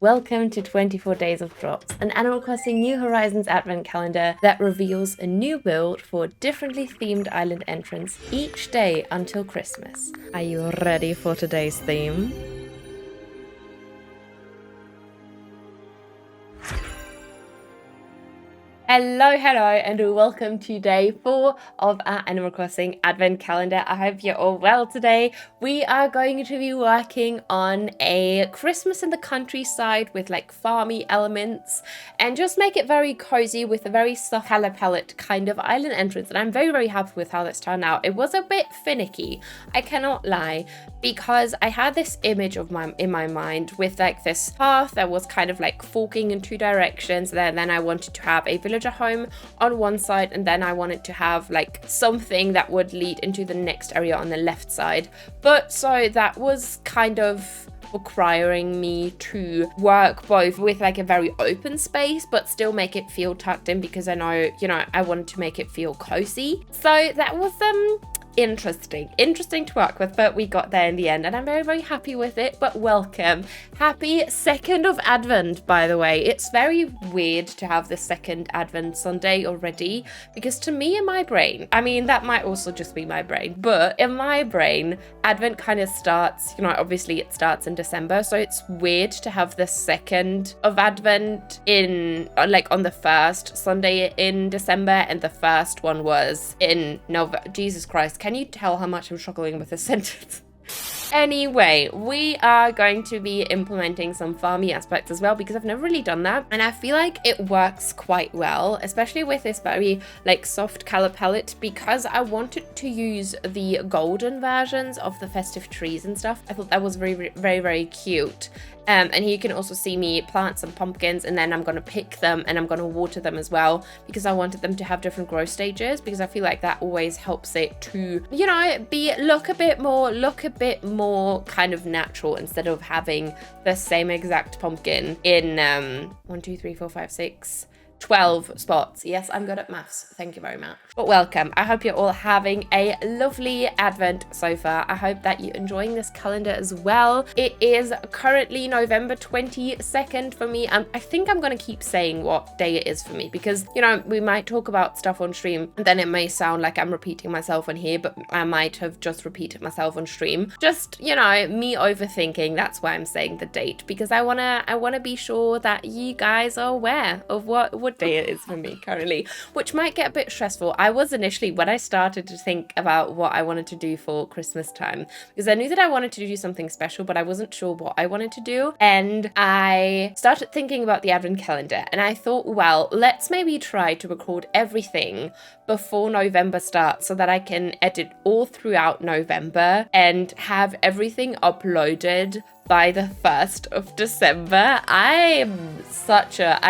Welcome to 24 Days of Drops, an Animal Crossing New Horizons advent calendar that reveals a new build for a differently themed island entrance each day until Christmas. Are you ready for today's theme? Hello, and welcome to day 4 of our Animal Crossing Advent Calendar. I hope you're all well today. We are going to be working on a Christmas in the countryside with like farmy elements and just make it very cozy with a very soft color palette kind of island entrance. And I'm very happy with how this turned out. It was a bit finicky, I cannot lie, because I had this image of in my mind with like this path that was kind of like forking in two directions. Then I wanted to have a villager home on one side, and then I wanted to have like something that would lead into the next area on the left side. But so that was kind of requiring me to work both with like a very open space but still make it feel tucked in, because I know, I wanted to make it feel cozy. So that was interesting to work with, but we got there in the end and I'm very happy with it. But welcome, happy 2nd of Advent, by the way. It's very weird to have the 2nd Advent Sunday already, because to me in my brain, I mean that might also just be my brain, but in my brain Advent kind of starts, obviously it starts in December, so it's weird to have the 2nd of Advent in like on the first Sunday in December, and the first one was in November. Jesus Christ, can you tell how much I'm struggling with this sentence? Anyway, we are going to be implementing some farmy aspects as well, because I've never really done that and I feel like it works quite well, especially with this very like soft color palette, because I wanted to use the golden versions of the festive trees and stuff. I thought that was very cute. And here you can also see me plant some pumpkins, and then I'm going to pick them and I'm going to water them as well, because I wanted them to have different growth stages, because I feel like that always helps it to, look a bit more kind of natural, instead of having the same exact pumpkin in 1, 2, 3, 4, 5, 6, 12 spots. Yes, I'm good at maths. Thank you very much. But welcome. I hope you're all having a lovely Advent so far. I hope that you're enjoying this calendar as well. It is currently November 22nd for me. I think I'm going to keep saying what day it is for me, because, we might talk about stuff on stream and then it may sound like I'm repeating myself on here, but I might have just repeated myself on stream. Just, me overthinking. That's why I'm saying the date, because I want to be sure that you guys are aware of what day it is for me currently, which might get a bit stressful. I was initially, when I started to think about what I wanted to do for Christmas time, because I knew that I wanted to do something special, but I wasn't sure what I wanted to do, and I started thinking about the Advent calendar, and I thought, well, let's maybe try to record everything before November starts, so that I can edit all throughout November and have everything uploaded by the 1st of December. I'm such a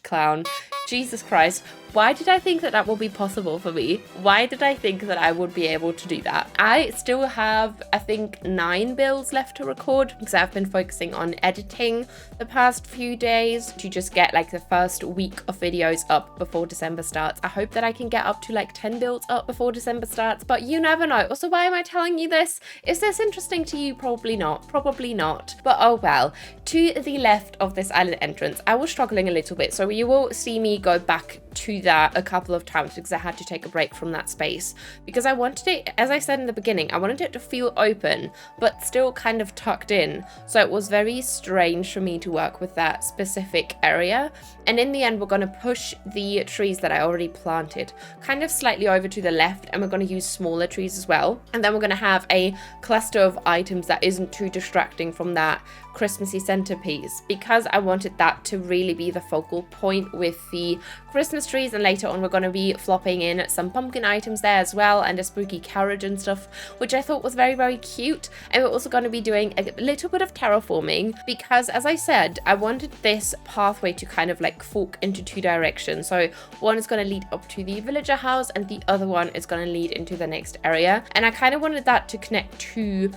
clown. Jesus Christ. Why did I think that that will be possible for me? Why did I think that I would be able to do that? I still have, I think, 9 builds left to record, because I've been focusing on editing the past few days to just get like the first week of videos up before December starts. I hope that I can get up to like 10 builds up before December starts, but you never know. Also, why am I telling you this? Is this interesting to you? Probably not. But oh well. To the left of this island entrance, I was struggling a little bit, so you will see me go back to that a couple of times, because I had to take a break from that space, because I wanted it, as I said in the beginning, I wanted it to feel open but still kind of tucked in. So it was very strange for me to work with that specific area, and in the end we're going to push the trees that I already planted kind of slightly over to the left, and we're going to use smaller trees as well, and then we're going to have a cluster of items that isn't too distracting from that Christmassy centerpiece, because I wanted that to really be the focal point with the Christmas trees. And later on we're going to be flopping in some pumpkin items there as well, and a spooky carriage and stuff, which I thought was very cute. And we're also going to be doing a little bit of terraforming, because as I said, I wanted this pathway to kind of like fork into two directions. So one is going to lead up to the villager house and the other one is going to lead into the next area, and I kind of wanted that to connect to,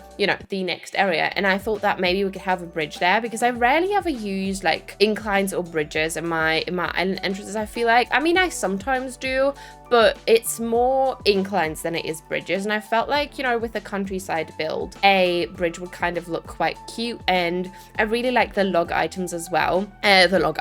the next area. And I thought that maybe we could have a a bridge there because I rarely ever use like inclines or bridges in my island entrances. I feel like, I mean, I sometimes do, but it's more inclines than it is bridges. And I felt like, you know, with a countryside build, a bridge would kind of look quite cute. And I really like the log items as well. The log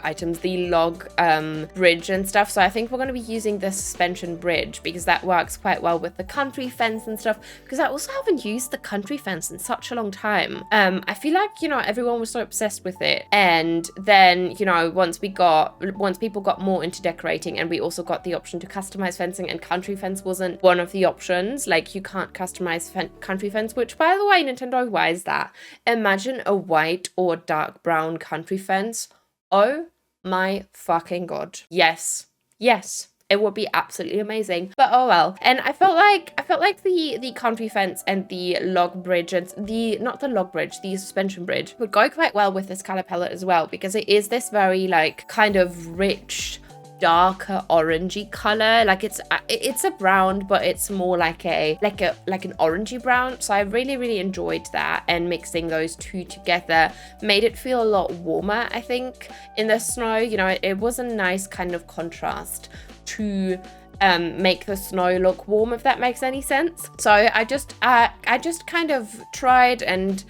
bridge and stuff. So I think we're going to be using the suspension bridge because that works quite well with the country fence and stuff. Because I also haven't used the country fence in such a long time. I feel like, you know, everyone was so obsessed with it. And then, you know, once people got more into decorating and we also got the option to customize fencing, and country fence wasn't one of the options. Like, you can't customize country fence, which, by the way, Nintendo, why is that? Imagine a white or dark brown country fence. Oh my fucking god. Yes, it would be absolutely amazing. But oh well. And I felt like the country fence and the log bridge and the suspension bridge would go quite well with this color palette as well, because it is this very like kind of rich, darker orangey color. Like it's a brown, but it's more like an orangey brown. So I really enjoyed that, and mixing those two together made it feel a lot warmer, I think, in the snow. You know, it was a nice kind of contrast to make the snow look warm, if that makes any sense. So I just kind of tried and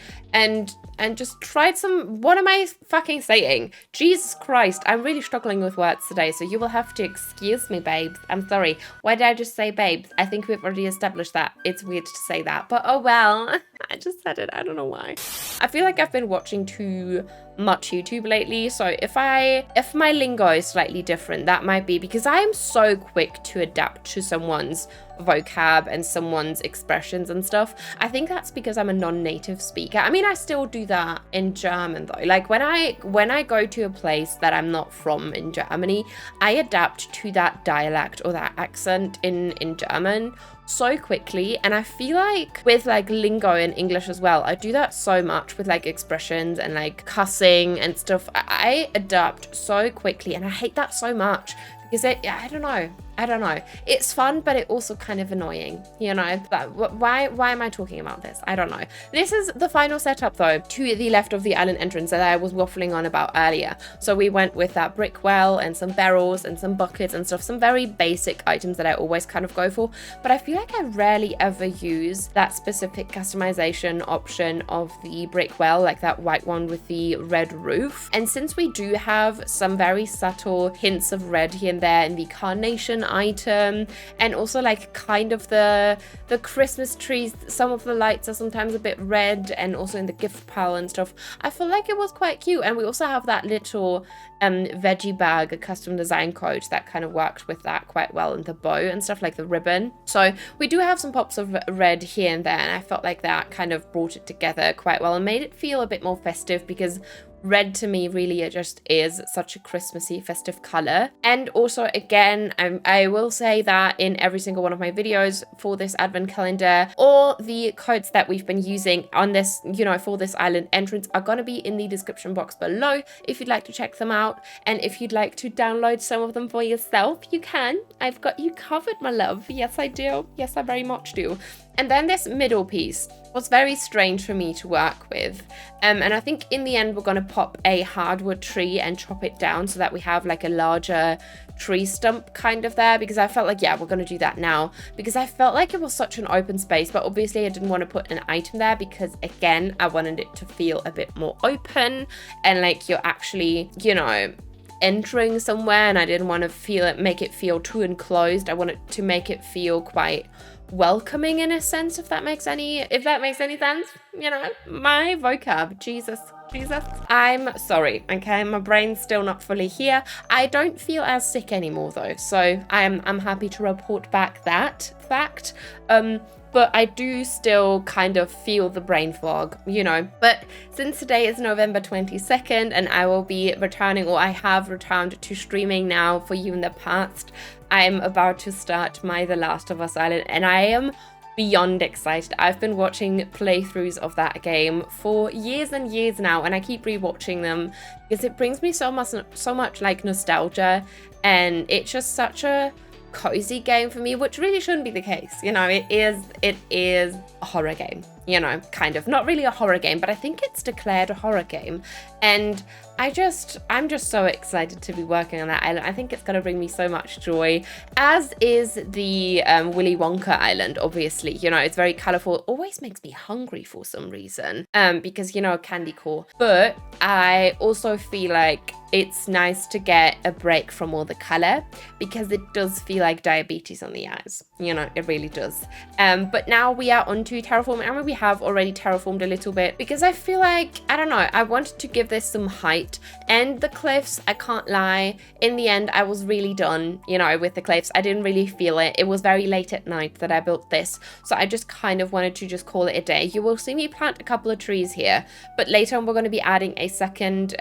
just tried some, what am I fucking saying? Jesus Christ, I'm really struggling with words today, so you will have to excuse me, babes. I'm sorry. Why did I just say babes? I think we've already established that. It's weird to say that, but oh well. I just said it. I don't know why. I feel like I've been watching too much YouTube lately, so if my lingo is slightly different, that might be because I am so quick to adapt to someone's vocab and someone's expressions and stuff. I think that's because I'm a non-native speaker. I mean, I still do that in German though. Like when I go to a place that I'm not from in Germany, I adapt to that dialect or that accent in German so quickly. And I feel like with like lingo in English as well, I do that so much with like expressions and like cussing and stuff. I adapt so quickly, and I hate that so much because I don't know. It's fun, but it also kind of annoying, you know? But why am I talking about this? I don't know. This is the final setup though, to the left of the island entrance that I was waffling on about earlier. So we went with that brick well and some barrels and some buckets and stuff, some very basic items that I always kind of go for. But I feel like I rarely ever use that specific customization option of the brick well, like that white one with the red roof. And since we do have some very subtle hints of red here and there in the carnation item, and also like kind of the Christmas trees, some of the lights are sometimes a bit red, and also in the gift pile and stuff, I feel like it was quite cute. And we also have that little veggie bag, a custom design coat that kind of worked with that quite well, and the bow and stuff, like the ribbon. So we do have some pops of red here and there, and I felt like that kind of brought it together quite well and made it feel a bit more festive, because red to me really it just is such a Christmassy festive color. And also, again, I will say that in every single one of my videos for this advent calendar, all the codes that we've been using on this, you know, for this island entrance are going to be in the description box below if you'd like to check them out. And if you'd like to download some of them for yourself, you can. I've got you covered, my love. Yes, I do. Yes, I very much do. And then this middle piece was very strange for me to work with. And I think in the end, we're going to pop a hardwood tree and chop it down so that we have like a larger tree stump kind of there, because I felt like, yeah, we're going to do that now, because I felt like it was such an open space. But obviously I didn't want to put an item there because, again, I wanted it to feel a bit more open and like you're actually, you know, entering somewhere, and I didn't want to make it feel too enclosed. I wanted to make it feel quite welcoming in a sense, if that makes any sense. You know, my vocab, Jesus, I'm sorry, okay, my brain's still not fully here. I don't feel as sick anymore though, so I'm happy to report back that fact. But I do still kind of feel the brain fog, you know. But since today is November 22nd and I will be returning, or I have returned to streaming now for you in the past, I'm about to start my The Last of Us Island, and I am beyond excited. I've been watching playthroughs of that game for years and years now, and I keep rewatching them because it brings me so much like nostalgia, and it's just such a cozy game for me, which really shouldn't be the case. You know, it is a horror game. you know, kind of, not really a horror game, but I think it's declared a horror game. And I'm just so excited to be working on that island. I think it's going to bring me so much joy, as is the Willy Wonka island, obviously. You know, it's very colorful. It always makes me hungry for some reason, because, you know, candy core. But I also feel like it's nice to get a break from all the color, because it does feel like diabetes on the eyes. You know, it really does. But now we are on to terraforming. I mean, we have already terraformed a little bit, because I feel like, I don't know, I wanted to give this some height. And the cliffs, I can't lie, in the end I was really done, you know, with the cliffs. I didn't really feel it. It was very late at night that I built this, so I just kind of wanted to just call it a day. You will see me plant a couple of trees here, but later on we're going to be adding a second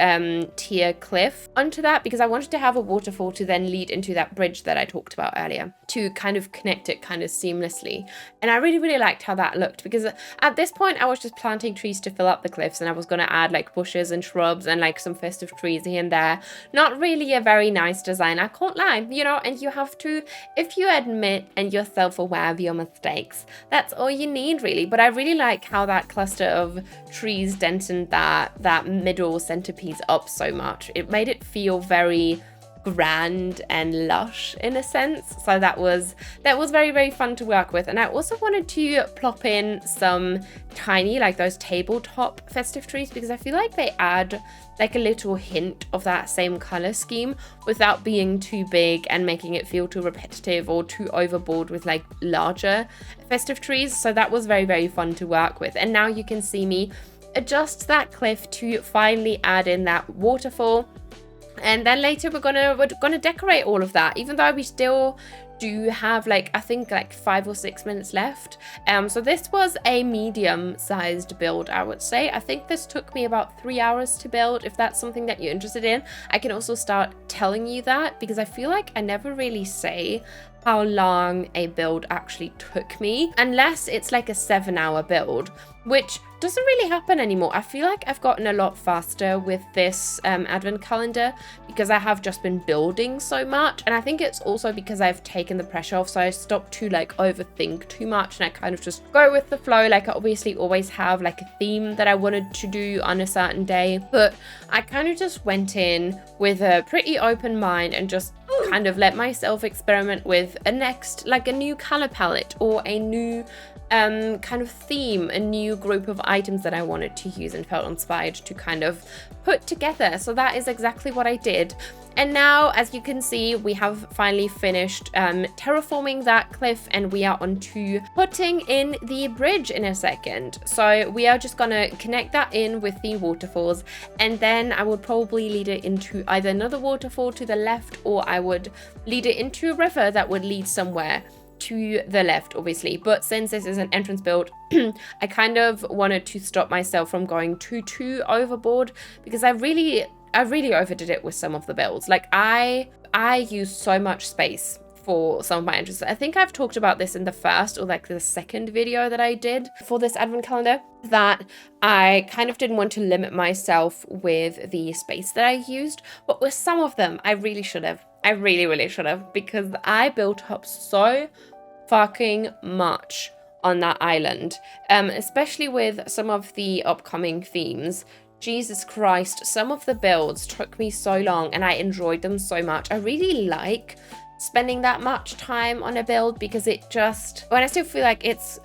tier cliff onto that, because I wanted to have a waterfall to then lead into that bridge that I talked about earlier, to kind of connect it kind of seamlessly. And I really liked how that looked, because at this point I was just planting trees to fill up the cliffs, and I was going to add like bushes and shrubs and like some festive trees here and there. Not really a very nice design, I can't lie, you know. And you have to, if you admit and you're self-aware of your mistakes, that's all you need really. But I really like how that cluster of trees dented that middle centerpiece up so much. It made it feel very grand and lush in a sense, so that was very fun to work with. And I also wanted to plop in some tiny, like those tabletop festive trees, because I feel like they add like a little hint of that same color scheme without being too big and making it feel too repetitive or too overboard with like larger festive trees. So that was very fun to work with. And now you can see me adjust that cliff to finally add in that waterfall. And then later we're gonna decorate all of that, even though we still do have like, I think like 5 or 6 minutes left. So this was a medium-sized build, I would say. I think this took me about 3 hours to build. If that's something that you're interested in, I can also start telling you that, because I feel like I never really say how long a build actually took me, unless it's like a 7-hour build, which doesn't really happen anymore. I feel like I've gotten a lot faster with this advent calendar, because I have just been building so much. And I think it's also because I've taken the pressure off, so I stopped to like overthink too much, and I kind of just go with the flow. Like I obviously always have like a theme that I wanted to do on a certain day, but I kind of just went in with a pretty open mind and just kind of let myself experiment with a new color palette or a new kind of theme, a new group of items that I wanted to use and felt inspired to kind of put together. So that is exactly what I did. And now, as you can see, we have finally finished terraforming that cliff, and we are on to putting in the bridge in a second. So we are just gonna connect that in with the waterfalls, and then I would probably lead it into either another waterfall to the left, or I would lead it into a river that would lead somewhere to the left, obviously. But since this is an entrance build, I kind of wanted to stop myself from going too overboard, because I really overdid it with some of the builds. Like I use so much space for some of my entrances. I think I've talked about this in the first or like the second video that I did for this advent calendar, that I kind of didn't want to limit myself with the space that I used, but with some of them I really should have. I really should have, because I built up so fucking much on that island, especially with some of the upcoming themes. Jesus Christ, some of the builds took me so long and I enjoyed them so much. I really like spending that much time on a build, because it just, when I still feel like it's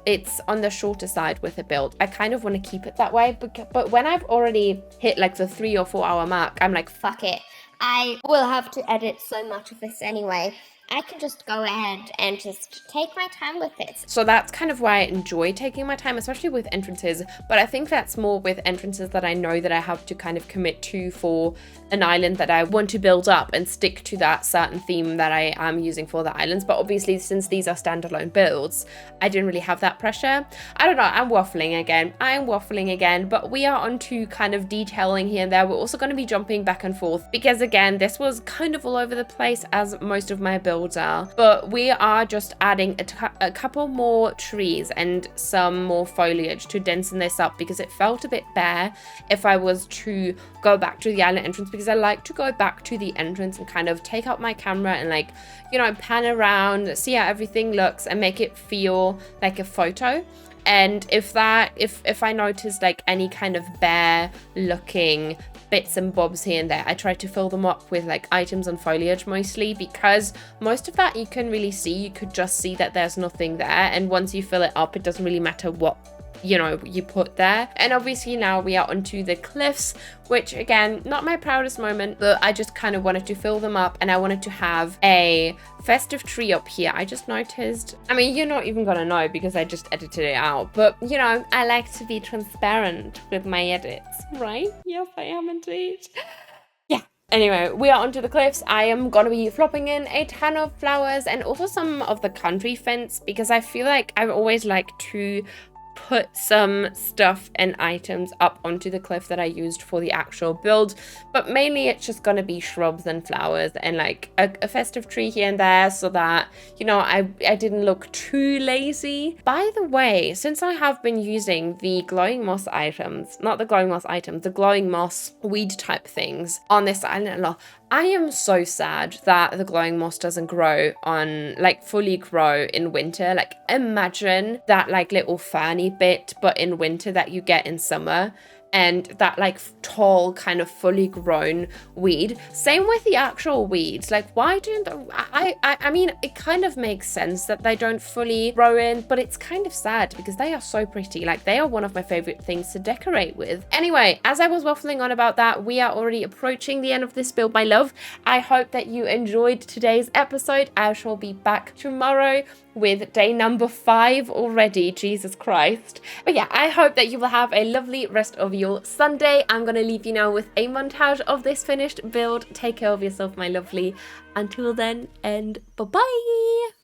on the shorter side with a build, I kind of want to keep it that way. But when I've already hit like the 3 or 4 hour mark, I'm like, fuck it, I will have to edit so much of this anyway. I can just go ahead and just take my time with this. So that's kind of why I enjoy taking my time, especially with entrances. But I think that's more with entrances that I know that I have to kind of commit to for an island that I want to build up and stick to that certain theme that I am using for the islands. But obviously, since these are standalone builds, I didn't really have that pressure. I don't know, I'm waffling again, but we are on to kind of detailing here and there. We're also going to be jumping back and forth, because again, this was kind of all over the place, as most of my builds are, but we are just adding a couple more trees and some more foliage to densen this up, because it felt a bit bare if I was to go back to the island entrance, because I like to go back to the entrance and kind of take out my camera and like, you know, pan around, see how everything looks and make it feel like a photo. And if I notice like any kind of bare looking bits and bobs here and there, I try to fill them up with like items and foliage mostly, because most of that you can really see. You could just see that there's nothing there, and once you fill it up, it doesn't really matter what you put there. And obviously now we are onto the cliffs, which again, not my proudest moment, but I just kind of wanted to fill them up, and I wanted to have a festive tree up here. I just noticed, I mean, you're not even gonna know because I just edited it out, but I like to be transparent with my edits, right? Yes, I am indeed. Yeah. Anyway, we are onto the cliffs. I am gonna be flopping in a ton of flowers and also some of the country fence, because I feel like I always like to put some stuff and items up onto the cliff that I used for the actual build, but mainly it's just gonna be shrubs and flowers and like a festive tree here and there, so that I didn't look too lazy. By the way, since I have been using the glowing moss items, not the glowing moss items, the glowing moss weed type things on this island a lot, I am so sad that the glowing moss doesn't grow on, like, fully grow in winter. Like, imagine that, like, little ferny bit, but in winter that you get in summer. And that like tall kind of fully grown weed. Same with the actual weeds. Like, why don't I mean, it kind of makes sense that they don't fully grow in, but it's kind of sad because they are so pretty. Like, they are one of my favorite things to decorate with. Anyway, as I was waffling on about that, we are already approaching the end of this build, my love. I hope that you enjoyed today's episode. I shall be back tomorrow with day number 5 already. Jesus Christ. But yeah, I hope that you will have a lovely rest of your Sunday. I'm gonna leave you now with a montage of this finished build. Take care of yourself, my lovely. Until then, and bye-bye.